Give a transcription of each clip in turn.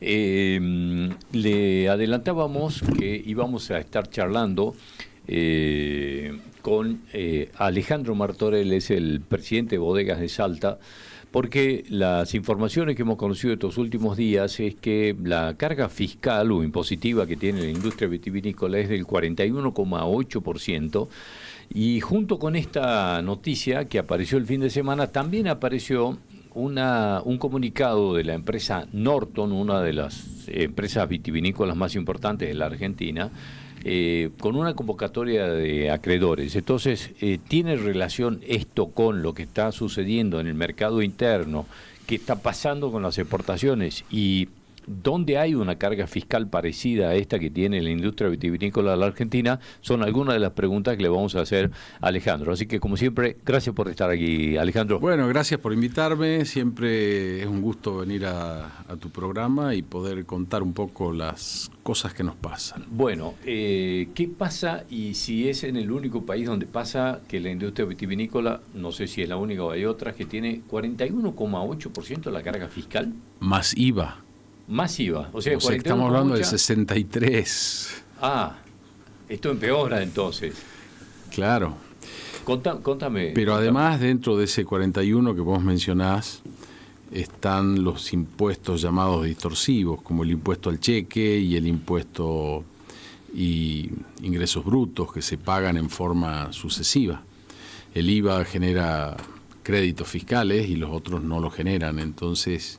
Le adelantábamos que íbamos a estar charlando con Alejandro Martorell, es el presidente de Bodegas de Salta, porque las informaciones que hemos conocido estos últimos días es que la carga fiscal o impositiva que tiene la industria vitivinícola es del 41,8%, y junto con esta noticia que apareció el fin de semana, también apareció un comunicado de la empresa Norton, una de las empresas vitivinícolas más importantes de la Argentina, con una convocatoria de acreedores. Entonces, ¿tiene relación esto con lo que está sucediendo en el mercado interno, qué está pasando con las exportaciones y dónde hay una carga fiscal parecida a esta que tiene la industria vitivinícola de la Argentina? Son algunas de las preguntas que le vamos a hacer a Alejandro. Así que, como siempre, gracias por estar aquí, Alejandro. Bueno, gracias por invitarme. Siempre es un gusto venir a tu programa y poder contar un poco las cosas que nos pasan. Bueno, ¿qué pasa y si es en el único país donde pasa que la industria vitivinícola, no sé si es la única o hay otras, que tiene 41,8% de la carga fiscal? Más IVA. Masiva, o sea, estamos hablando del 63. Ah, esto empeora entonces. Claro. Contame. Pero además, dentro de ese 41 que vos mencionás, están los impuestos llamados distorsivos, como el impuesto al cheque y el impuesto y ingresos brutos, que se pagan en forma sucesiva. El IVA genera créditos fiscales y los otros no lo generan, entonces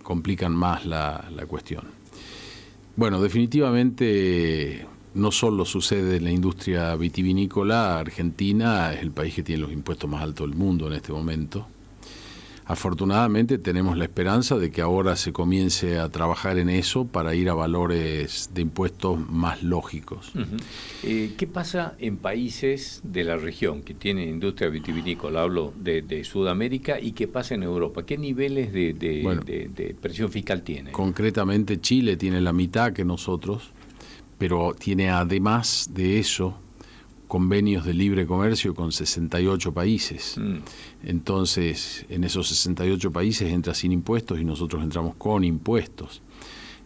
complican más la cuestión. Bueno, definitivamente no solo sucede en la industria vitivinícola. Argentina es el país que tiene los impuestos más altos del mundo en este momento. Afortunadamente tenemos la esperanza de que ahora se comience a trabajar en eso para ir a valores de impuestos más lógicos. ¿Qué pasa en países de la región que tienen industria vitivinícola? Hablo de Sudamérica. ¿Y qué pasa en Europa? ¿Qué niveles de presión fiscal tiene? Concretamente Chile tiene la mitad que nosotros, pero tiene además de eso convenios de libre comercio con 68 países. Entonces, en esos 68 países entra sin impuestos y nosotros entramos con impuestos.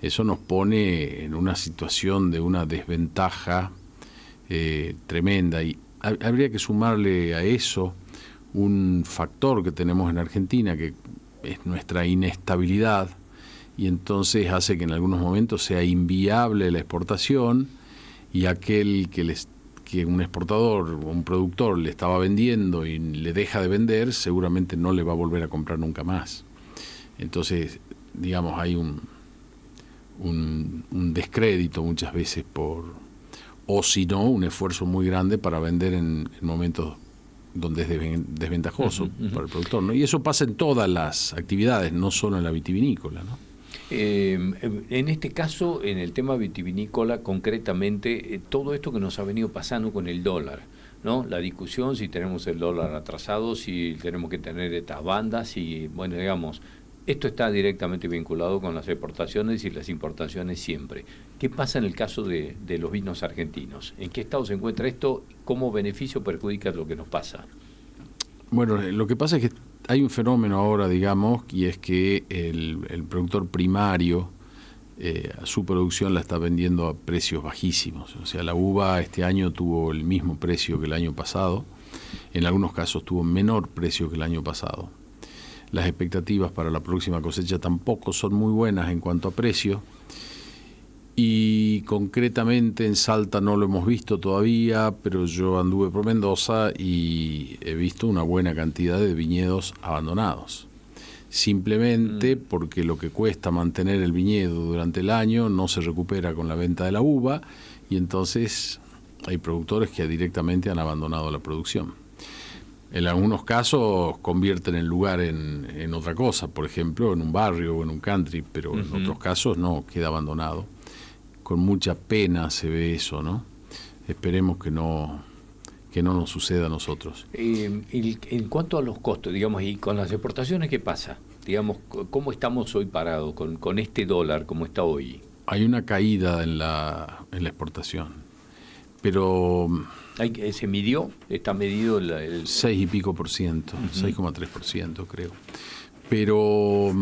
Eso nos pone en una situación de una desventaja tremenda, y habría que sumarle a eso un factor que tenemos en Argentina, que es nuestra inestabilidad, y entonces hace que en algunos momentos sea inviable la exportación, y aquel que un exportador o un productor le estaba vendiendo y le deja de vender, seguramente no le va a volver a comprar nunca más. Entonces, digamos, hay un descrédito muchas veces o si no, un esfuerzo muy grande para vender en momentos donde es desventajoso para el productor, ¿no? Y eso pasa en todas las actividades, no solo en la vitivinícola, ¿no? En este caso, en el tema vitivinícola, concretamente, todo esto que nos ha venido pasando con el dólar, ¿no? La discusión si tenemos el dólar atrasado, si tenemos que tener estas bandas, y bueno, digamos, esto está directamente vinculado con las exportaciones y las importaciones siempre. ¿Qué pasa en el caso de los vinos argentinos? ¿En qué estado se encuentra esto? ¿Cómo beneficio perjudica lo que nos pasa? Bueno, lo que pasa es que hay un fenómeno ahora, digamos, y es que el productor primario su producción la está vendiendo a precios bajísimos. O sea, la uva este año tuvo el mismo precio que el año pasado, en algunos casos tuvo menor precio que el año pasado. Las expectativas para la próxima cosecha tampoco son muy buenas en cuanto a precio, y concretamente en Salta no lo hemos visto todavía, pero yo anduve por Mendoza y he visto una buena cantidad de viñedos abandonados. Simplemente porque lo que cuesta mantener el viñedo durante el año no se recupera con la venta de la uva, y entonces hay productores que directamente han abandonado la producción. En algunos casos convierten el lugar en otra cosa, por ejemplo en un barrio o en un country, pero en otros casos no, queda abandonado. Con mucha pena se ve eso, ¿no? Esperemos que no nos suceda a nosotros. En cuanto a los costos, digamos, y con las exportaciones, ¿qué pasa? Digamos, ¿cómo estamos hoy parados con este dólar como está hoy? Hay una caída en la exportación, pero ¿Se midió? ¿Está medido el 6 y pico por ciento, 6,3%, creo. Pero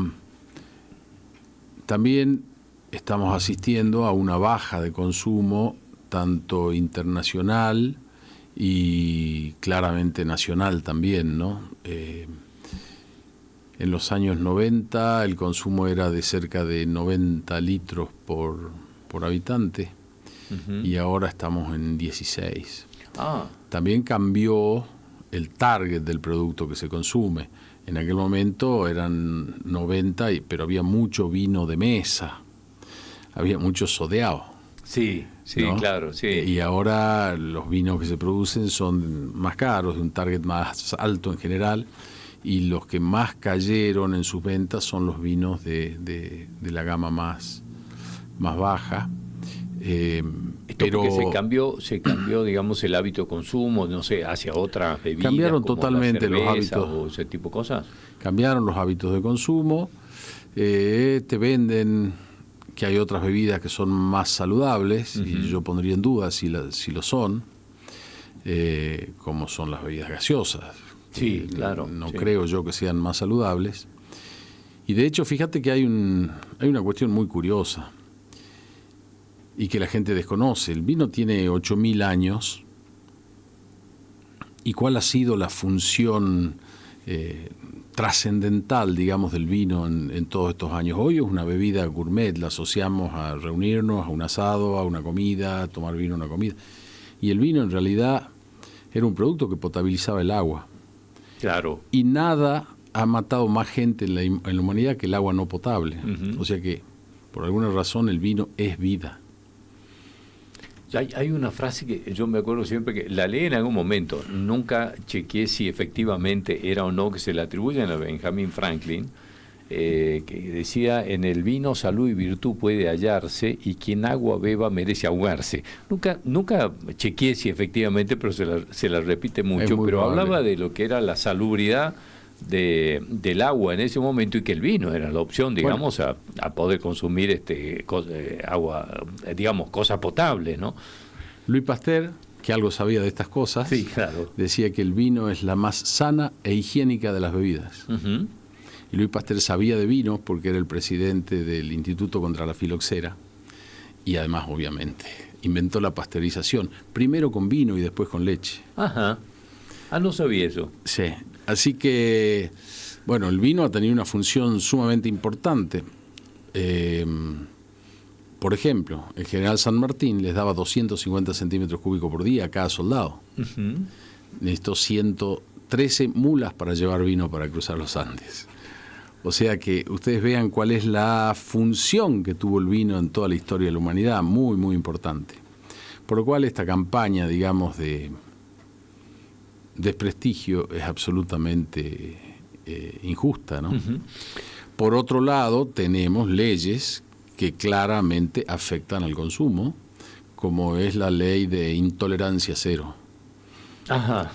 También estamos asistiendo a una baja de consumo tanto internacional y claramente nacional también, ¿no? En los años 90 el consumo era de cerca de 90 litros por habitante, y ahora estamos en 16. También cambió el target del producto que se consume. En aquel momento eran 90, pero había mucho vino de mesa, había mucho sodeado. Sí, ¿no? Claro, sí. Y ahora los vinos que se producen son más caros, de un target más alto en general, y los que más cayeron en sus ventas son los vinos de la gama más baja. Pero se cambió, digamos, el hábito de consumo, no sé, hacia otras bebidas. Cambiaron como totalmente la cerveza, los hábitos. o ese tipo de cosas. Cambiaron los hábitos de consumo. Te venden que hay otras bebidas que son más saludables, y yo pondría en duda si lo son, como son las bebidas gaseosas. Sí, claro. No creo yo que sean más saludables. Y de hecho, fíjate que hay una cuestión muy curiosa y que la gente desconoce. El vino tiene 8.000 años. ¿Y cuál ha sido la función trascendental, digamos, del vino en todos estos años? Hoy es una bebida gourmet, la asociamos a reunirnos, a un asado, a una comida, a tomar vino a una comida. Y el vino en realidad era un producto que potabilizaba el agua. Claro. Y nada ha matado más gente en la humanidad que el agua no potable. O sea que, por alguna razón, el vino es vida. Hay una frase que yo me acuerdo siempre, que la leí en algún momento, nunca chequeé si efectivamente era o no, que se le atribuyen a Benjamin Franklin, que decía: en el vino salud y virtud puede hallarse, y quien agua beba merece ahogarse. Nunca chequeé si efectivamente, pero se la repite mucho, pero probable. hablaba de lo que era la salubridad del agua en ese momento, y que el vino era la opción, digamos, a poder consumir agua, digamos, cosa potable, ¿no? Louis Pasteur, que algo sabía de estas cosas, sí, claro, decía que el vino es la más sana e higiénica de las bebidas. Y Louis Pasteur sabía de vino porque era el presidente del Instituto contra la Filoxera, y además, obviamente, inventó la pasteurización, primero con vino y después con leche. No sabía eso. Sí. Así que, bueno, el vino ha tenido una función sumamente importante. Por ejemplo, el general San Martín les daba 250 centímetros cúbicos por día a cada soldado. Necesitó 113 mulas para llevar vino para cruzar los Andes. O sea que ustedes vean cuál es la función que tuvo el vino en toda la historia de la humanidad, muy, muy importante. Por lo cual esta campaña, digamos, de desprestigio es absolutamente injusta, ¿no? Por otro lado, tenemos leyes que claramente afectan al consumo, como es la ley de intolerancia cero.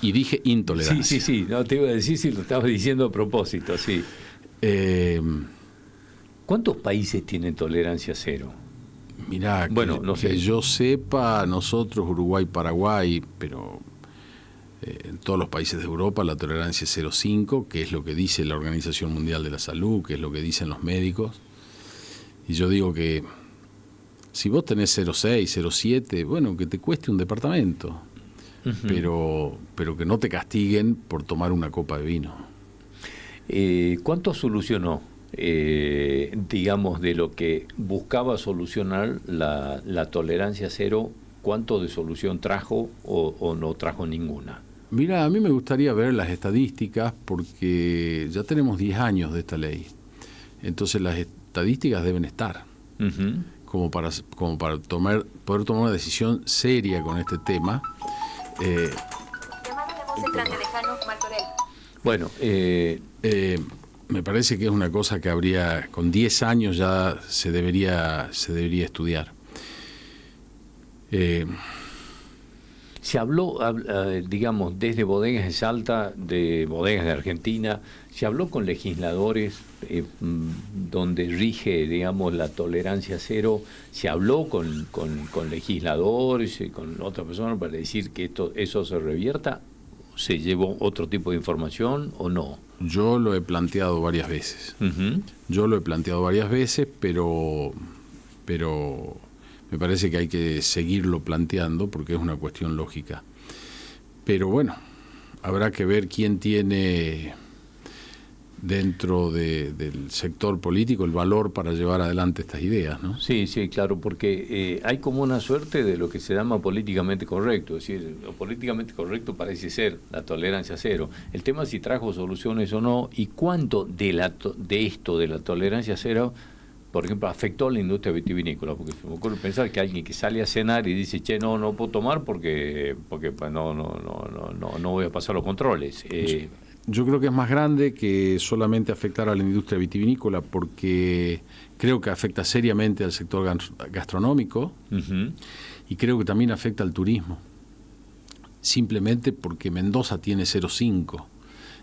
Y dije intolerancia. Sí, no te iba a decir si lo estabas diciendo a propósito, sí. ¿Cuántos países tienen tolerancia cero? Mirá, no sé. Que yo sepa, nosotros, Uruguay, Paraguay, pero en todos los países de Europa la tolerancia es 0,5, que es lo que dice la Organización Mundial de la Salud, que es lo que dicen los médicos. Y yo digo que si vos tenés 0,6, 0,7, bueno, que te cueste un departamento, pero que no te castiguen por tomar una copa de vino. ¿Cuánto solucionó, digamos, de lo que buscaba solucionar la tolerancia cero? ¿Cuánto de solución trajo o no trajo ninguna? Mira, a mí me gustaría ver las estadísticas, porque ya tenemos 10 años de esta ley. Entonces las estadísticas deben estar, como para poder tomar una decisión seria con este tema. Bueno, me parece que es una cosa que habría, con 10 años ya se debería estudiar. Se habló, digamos, desde Bodegas de Salta, de Bodegas de Argentina, se habló con legisladores donde rige, digamos, la tolerancia cero. Se habló con legisladores y con otras personas para decir que eso se revierta. ¿Se llevó otro tipo de información o no? Yo lo he planteado varias veces. Ujú. Pero me parece que hay que seguirlo planteando porque es una cuestión lógica. Pero bueno, habrá que ver quién tiene dentro del sector político el valor para llevar adelante estas ideas, ¿no? Sí, sí, claro, porque hay como una suerte de lo que se llama políticamente correcto, es decir, lo políticamente correcto parece ser la tolerancia cero. El tema es si trajo soluciones o no y cuánto de esto de la tolerancia cero, por ejemplo, afectó a la industria vitivinícola, porque se me ocurre pensar que alguien que sale a cenar y dice, che, no puedo tomar porque pues, no voy a pasar los controles. Yo creo que es más grande que solamente afectar a la industria vitivinícola, porque creo que afecta seriamente al sector gastronómico. Uh-huh. Y creo que también afecta al turismo, simplemente porque Mendoza tiene 0,5.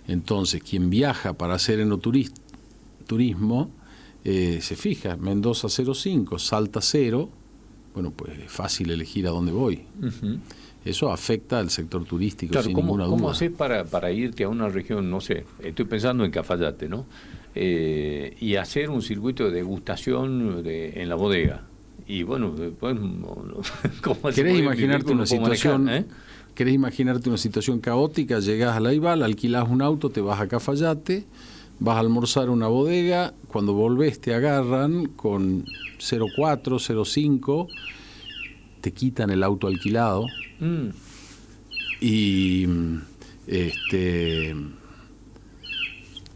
Entonces, quien viaja para hacer enoturismo se fija, Mendoza 0,5, Salta 0, bueno, pues es fácil elegir a dónde voy. Uh-huh. Eso afecta al sector turístico, claro, sin ninguna duda. ¿Cómo haces para irte a una región, no sé, estoy pensando en Cafayate, ¿no? Y hacer un circuito de degustación en la bodega? Y bueno, después, ¿cómo ¿Querés imaginarte una situación? ¿Querés imaginarte una situación caótica? Llegás a la Ival, alquilás un auto, te vas a Cafayate, vas a almorzar a una bodega, cuando volvés te agarran con 0,4, 0,5, te quitan el auto alquilado. Y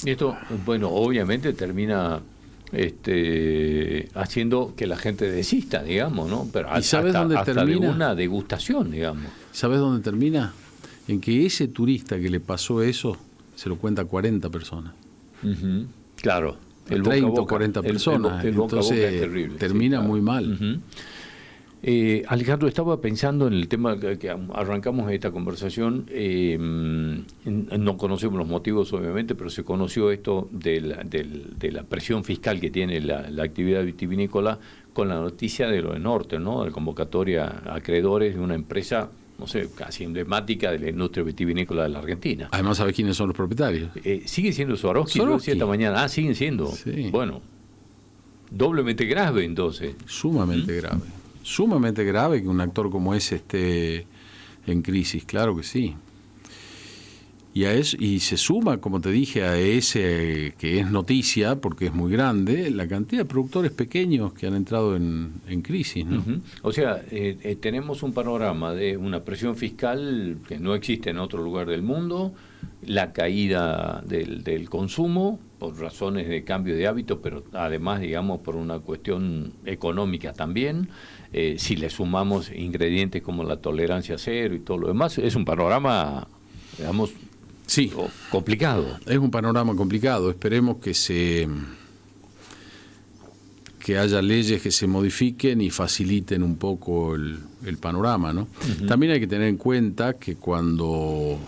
esto, bueno, obviamente termina haciendo que la gente desista, digamos, ¿no? Pero ¿y sabes dónde termina? De una degustación, digamos. ¿Sabes dónde termina? En que ese turista que le pasó eso se lo cuenta a 40 personas. Uh-huh. Claro. El 30 o 40 personas. El boca a boca es entonces terrible, termina sí, claro. muy mal. Uh-huh. Alejandro, estaba pensando en el tema que arrancamos esta conversación. No conocemos los motivos, obviamente, pero se conoció esto de la presión fiscal que tiene la actividad vitivinícola con la noticia de lo de Norte, ¿no? La convocatoria a acreedores de una empresa, no sé, casi emblemática de la industria vitivinícola de la Argentina. Además, ¿sabes quiénes son los propietarios? Sigue siendo Swarovski, yo decía esta mañana. Siguen siendo. Sí. Bueno, doblemente grave entonces. Sumamente grave. Sumamente grave que un actor como ese esté en crisis, claro que sí. Y a eso, y se suma, como te dije, a ese que es noticia, porque es muy grande, la cantidad de productores pequeños que han entrado en crisis, ¿no? Uh-huh. O sea, tenemos un panorama de una presión fiscal que no existe en otro lugar del mundo, la caída del consumo por razones de cambio de hábitos, pero además, digamos, por una cuestión económica también. Si le sumamos ingredientes como la tolerancia cero y todo lo demás, es un panorama, digamos, sí, complicado. Es un panorama complicado. Esperemos que haya leyes que se modifiquen y faciliten un poco el panorama, ¿no? Uh-huh. También hay que tener en cuenta que cuando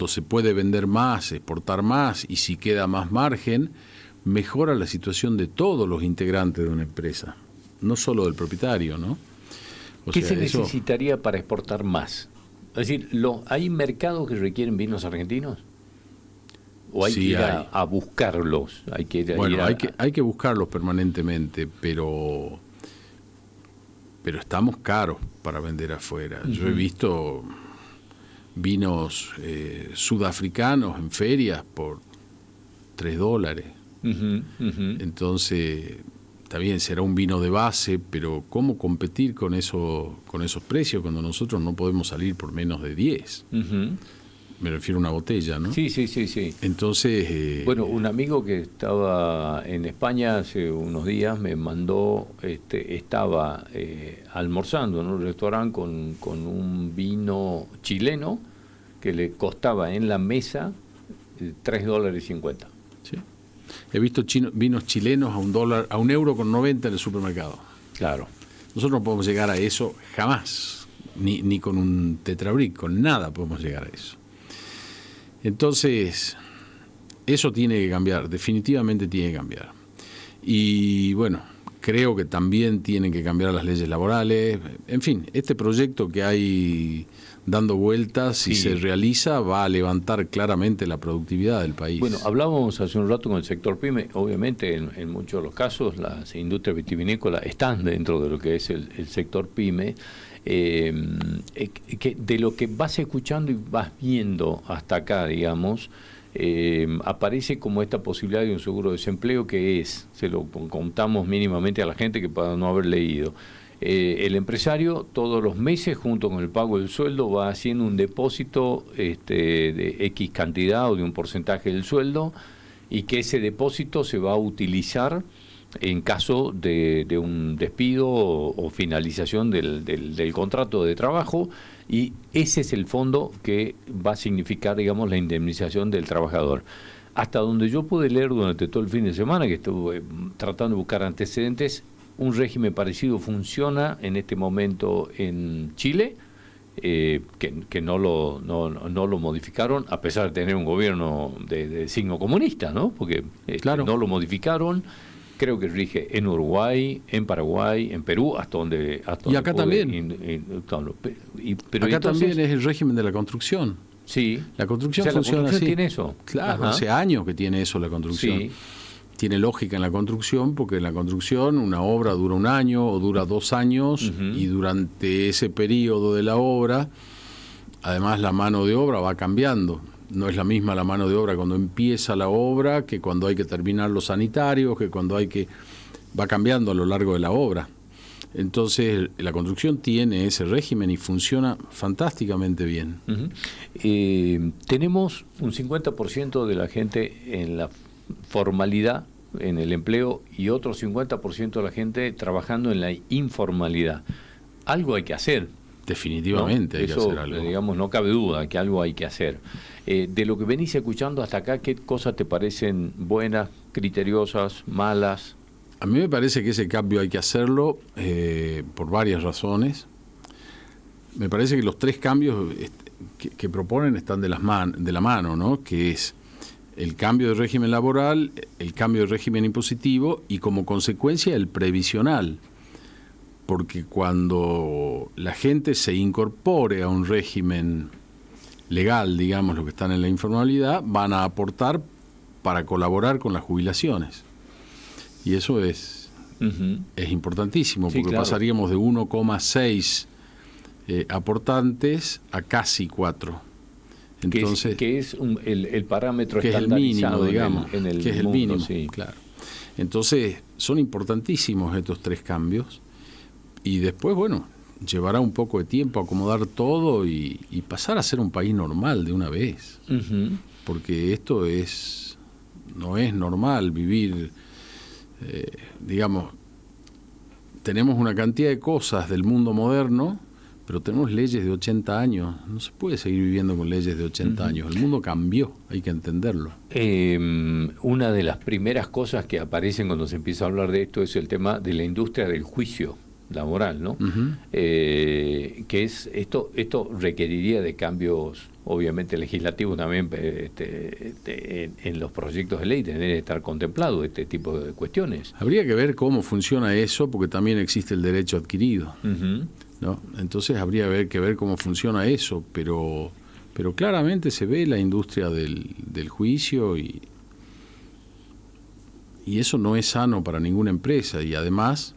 se puede vender más, exportar más, y si queda más margen, mejora la situación de todos los integrantes de una empresa, no solo del propietario, ¿no? ¿Qué se necesitaría para exportar más? Es decir, ¿hay mercados que requieren vinos argentinos? ¿O hay que ir a buscarlos? Hay que buscarlos permanentemente, pero estamos caros para vender afuera. Uh-huh. Yo he visto vinos sudafricanos en ferias por $3. Uh-huh, uh-huh. Entonces, está bien, será un vino de base, pero ¿cómo competir con esos precios cuando nosotros no podemos salir por menos de 10? Uh-huh. Me refiero a una botella, ¿no? Sí. Entonces... bueno, un amigo que estaba en España hace unos días me mandó, estaba almorzando en un restaurante con un vino chileno que le costaba en la mesa $3.50. Sí. He visto vinos chilenos a €1.90 en el supermercado. Claro. Nosotros no podemos llegar a eso jamás, ni con un tetrabric, con nada podemos llegar a eso. Entonces, eso tiene que cambiar, definitivamente tiene que cambiar. Y bueno, Creo que también tienen que cambiar las leyes laborales. En fin, este proyecto que hay dando vueltas, si se realiza, va a levantar claramente la productividad del país. Bueno, hablábamos hace un rato con el sector PYME. Obviamente, en muchos de los casos, las industrias vitivinícolas están dentro de lo que es el sector PYME. Que de lo que vas escuchando y vas viendo hasta acá, digamos, aparece como esta posibilidad de un seguro de desempleo que se lo contamos mínimamente a la gente que pueda no haber leído. El empresario todos los meses, junto con el pago del sueldo, va haciendo un depósito de X cantidad o de un porcentaje del sueldo, y que ese depósito se va a utilizar en caso de un despido o finalización del contrato de trabajo, y ese es el fondo que va a significar, digamos, la indemnización del trabajador. Hasta donde yo pude leer durante todo el fin de semana, que estuve tratando de buscar antecedentes, un régimen parecido funciona en este momento en Chile, que no lo modificaron, a pesar de tener un gobierno de signo comunista, ¿no? Porque claro, no lo modificaron. Creo que rige en Uruguay, en Paraguay, en Perú, hasta donde y acá también. Pero acá entonces, también es el régimen de la construcción. Sí. La construcción, o sea, funciona la construcción así. Tiene eso. Claro, hace años que tiene eso la construcción. Sí. Tiene lógica en la construcción, porque en la construcción una obra dura 1 año o dura 2 años, y durante ese periodo de la obra, además la mano de obra va cambiando. No es la misma la mano de obra cuando empieza la obra que cuando hay que terminar los sanitarios, que cuando hay que... va cambiando a lo largo de la obra. Entonces la construcción tiene ese régimen y funciona fantásticamente bien. Tenemos un 50% de la gente en la formalidad, en el empleo, y otro 50% de la gente trabajando en la informalidad. Algo hay que hacer. Definitivamente, ¿no? Hay que hacer algo. Digamos, no cabe duda que algo hay que hacer. De lo que venís escuchando hasta acá, ¿qué cosas te parecen buenas, criteriosas, malas? A mí me parece que ese cambio hay que hacerlo por varias razones. Me parece que los 3 cambios que proponen están de la mano, ¿no? Que es el cambio de régimen laboral, el cambio de régimen impositivo y, como consecuencia, el previsional. Porque cuando la gente se incorpore a un régimen legal, digamos, los que están en la informalidad, van a aportar para colaborar con las jubilaciones. Y eso es importantísimo, porque claro, pasaríamos de 1,6 aportantes a casi 4. Entonces, que es el parámetro que estandarizado, es el mínimo, digamos, en el que es el mundo, mínimo, sí. Claro. Entonces, son importantísimos estos 3 cambios, y después, bueno, llevará un poco de tiempo acomodar todo y pasar a ser un país normal de una vez. Porque esto no es normal vivir, digamos, tenemos una cantidad de cosas del mundo moderno, pero tenemos leyes de 80 años. No se puede seguir viviendo con leyes de 80 años. El mundo cambió, hay que entenderlo. Una de las primeras cosas que aparecen cuando se empieza a hablar de esto es el tema de la industria del juicio laboral, ¿no? Que es esto requeriría de cambios, obviamente legislativos también, en los proyectos de ley debe estar contemplado este tipo de cuestiones. Habría que ver cómo funciona eso, porque también existe el derecho adquirido, ¿no? Entonces habría que ver cómo funciona eso, pero claramente se ve la industria del juicio, y eso no es sano para ninguna empresa, y además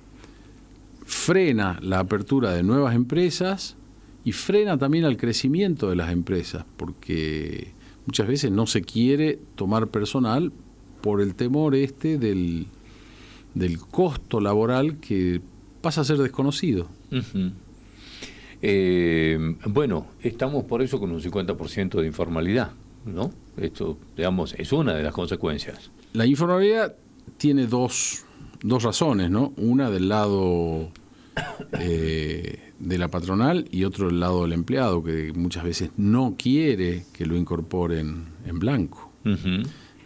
frena la apertura de nuevas empresas y frena también al crecimiento de las empresas, porque muchas veces no se quiere tomar personal por el temor del costo laboral, que pasa a ser desconocido. Bueno, estamos por eso con un 50% de informalidad, ¿no? Esto, digamos, es una de las consecuencias. La informalidad tiene dos razones, ¿no? Una del lado de la patronal y otro del lado del empleado, que muchas veces no quiere que lo incorporen en blanco.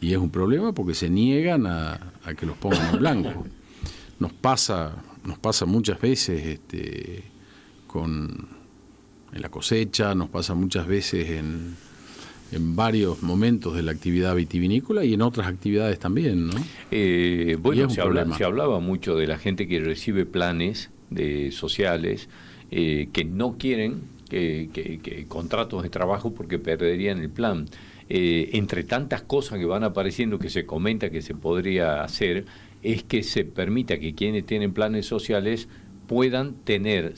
Y es un problema porque se niegan a que los pongan en blanco. Nos pasa muchas veces en la cosecha, nos pasa muchas veces en varios momentos de la actividad vitivinícola y en otras actividades también, ¿no? Bueno, se hablaba mucho de la gente que recibe planes sociales que no quieren que contratos de trabajo porque perderían el plan. Entre tantas cosas que van apareciendo que se comenta que se podría hacer, es que se permita que quienes tienen planes sociales puedan tener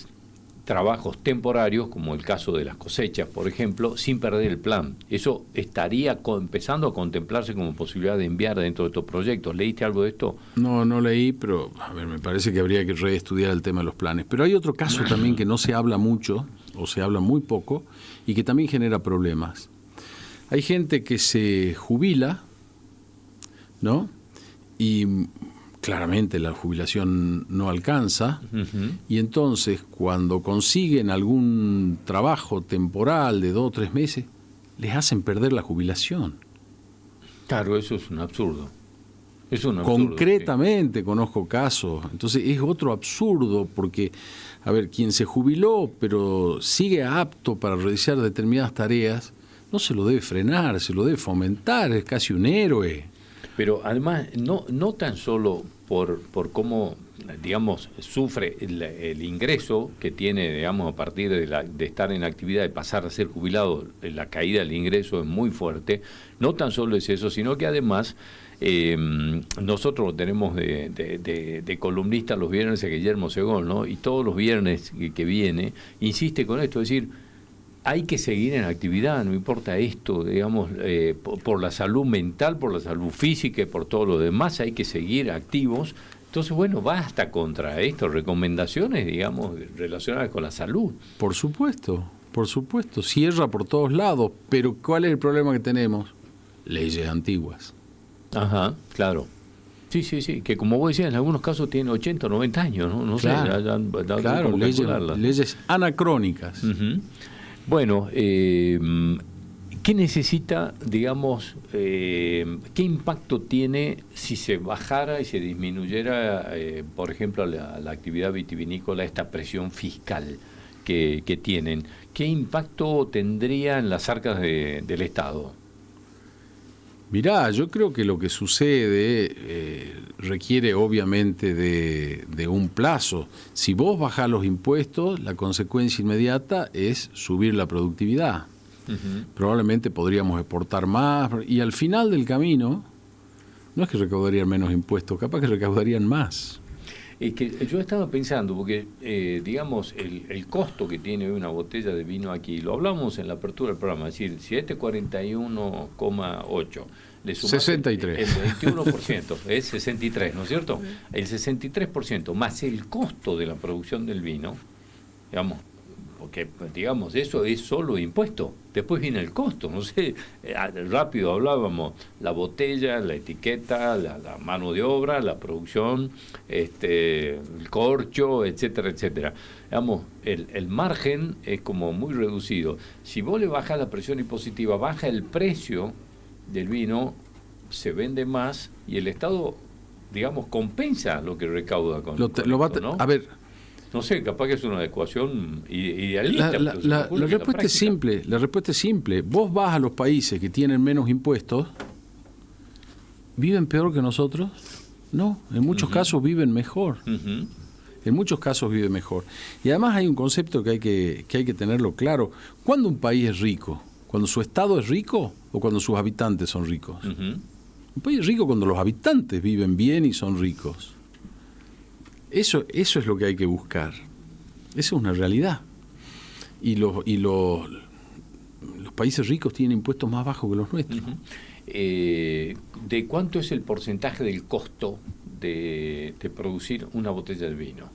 trabajos temporarios, como el caso de las cosechas, por ejemplo, sin perder el plan. Eso estaría empezando a contemplarse como posibilidad de enviar dentro de estos proyectos. ¿Leíste algo de esto? No, no leí, pero a ver, me parece que habría que reestudiar el tema de los planes. Pero hay otro caso también que no se habla mucho, o se habla muy poco, y que también genera problemas. Hay gente que se jubila, ¿no? Y claramente la jubilación no alcanza, y entonces cuando consiguen algún trabajo temporal de 2 o 3 meses, les hacen perder la jubilación. Claro, eso es un absurdo. Es un absurdo. Concretamente sí. Conozco casos. Entonces es otro absurdo porque, a ver, quien se jubiló pero sigue apto para realizar determinadas tareas, no se lo debe frenar, se lo debe fomentar, es casi un héroe. Pero además, no tan solo por cómo, digamos, sufre el ingreso que tiene, digamos, a partir de estar en actividad, de pasar a ser jubilado, la caída del ingreso es muy fuerte. No tan solo es eso, sino que además nosotros tenemos de columnista los viernes a Guillermo Segón, ¿no? Y todos los viernes que viene insiste con esto, es decir, hay que seguir en actividad, no importa esto, digamos, por la salud mental, por la salud física y por todo lo demás, hay que seguir activos. Entonces, bueno, va hasta contra esto, recomendaciones, digamos, relacionadas con la salud. Por supuesto, cierra por todos lados, pero ¿cuál es el problema que tenemos? Leyes antiguas. Ajá, claro. Sí, que como vos decías, en algunos casos tienen 80 o 90 años, ¿no? No claro, sé, claro, leyes anacrónicas. Uh-huh. Bueno, ¿qué necesita, digamos, qué impacto tiene si se bajara y se disminuyera, por ejemplo, la actividad vitivinícola, esta presión fiscal que tienen? ¿Qué impacto tendría en las arcas del Estado? Mirá, yo creo que lo que sucede requiere obviamente de un plazo. Si vos bajás los impuestos, la consecuencia inmediata es subir la productividad. Uh-huh. Probablemente podríamos exportar más y al final del camino no es que recaudarían menos impuestos, capaz que recaudarían más. Es que yo estaba pensando, porque digamos, el costo que tiene una botella de vino aquí, lo hablamos en la apertura del programa, es decir, si 41,8 le sumas 63. El 21%, es 63, ¿no es cierto? El 63% más el costo de la producción del vino, digamos, porque digamos, eso es solo impuesto. Después viene el costo, no sé, rápido hablábamos, la botella, la etiqueta, la mano de obra, la producción, el corcho, etcétera, etcétera. Digamos, el margen es como muy reducido. Si vos le bajas la presión impositiva, baja el precio del vino, se vende más y el Estado, digamos, compensa lo que recauda con esto, ¿no? A ver, no sé, capaz que es una ecuación idealista. La respuesta es simple. La respuesta es simple. Vos vas a los países que tienen menos impuestos, ¿viven peor que nosotros? No, en muchos casos viven mejor. Uh-huh. En muchos casos viven mejor. Y además hay un concepto que hay que tenerlo claro. ¿Cuándo un país es rico? ¿Cuando su Estado es rico o cuando sus habitantes son ricos? Uh-huh. Un país es rico cuando los habitantes viven bien y son ricos. Eso es lo que hay que buscar. Eso es una realidad. Y los países ricos tienen impuestos más bajos que los nuestros. Uh-huh. ¿De cuánto es el porcentaje del costo de producir una botella de vino?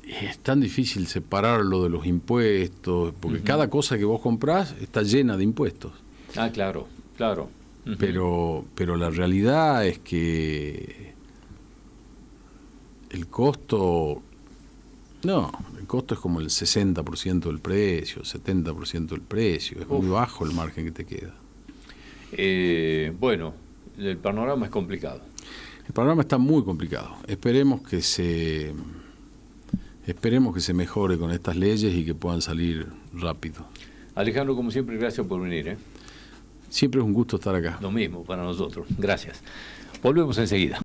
Es tan difícil separarlo de los impuestos, porque cada cosa que vos comprás está llena de impuestos. Ah, claro. Uh-huh. Pero la realidad es que el costo es como el 60% del precio, 70% del precio. Es muy bajo el margen que te queda. Bueno, el panorama es complicado. El panorama está muy complicado. Esperemos que se mejore con estas leyes y que puedan salir rápido. Alejandro, como siempre, gracias por venir. Siempre es un gusto estar acá. Lo mismo para nosotros. Gracias. Volvemos enseguida.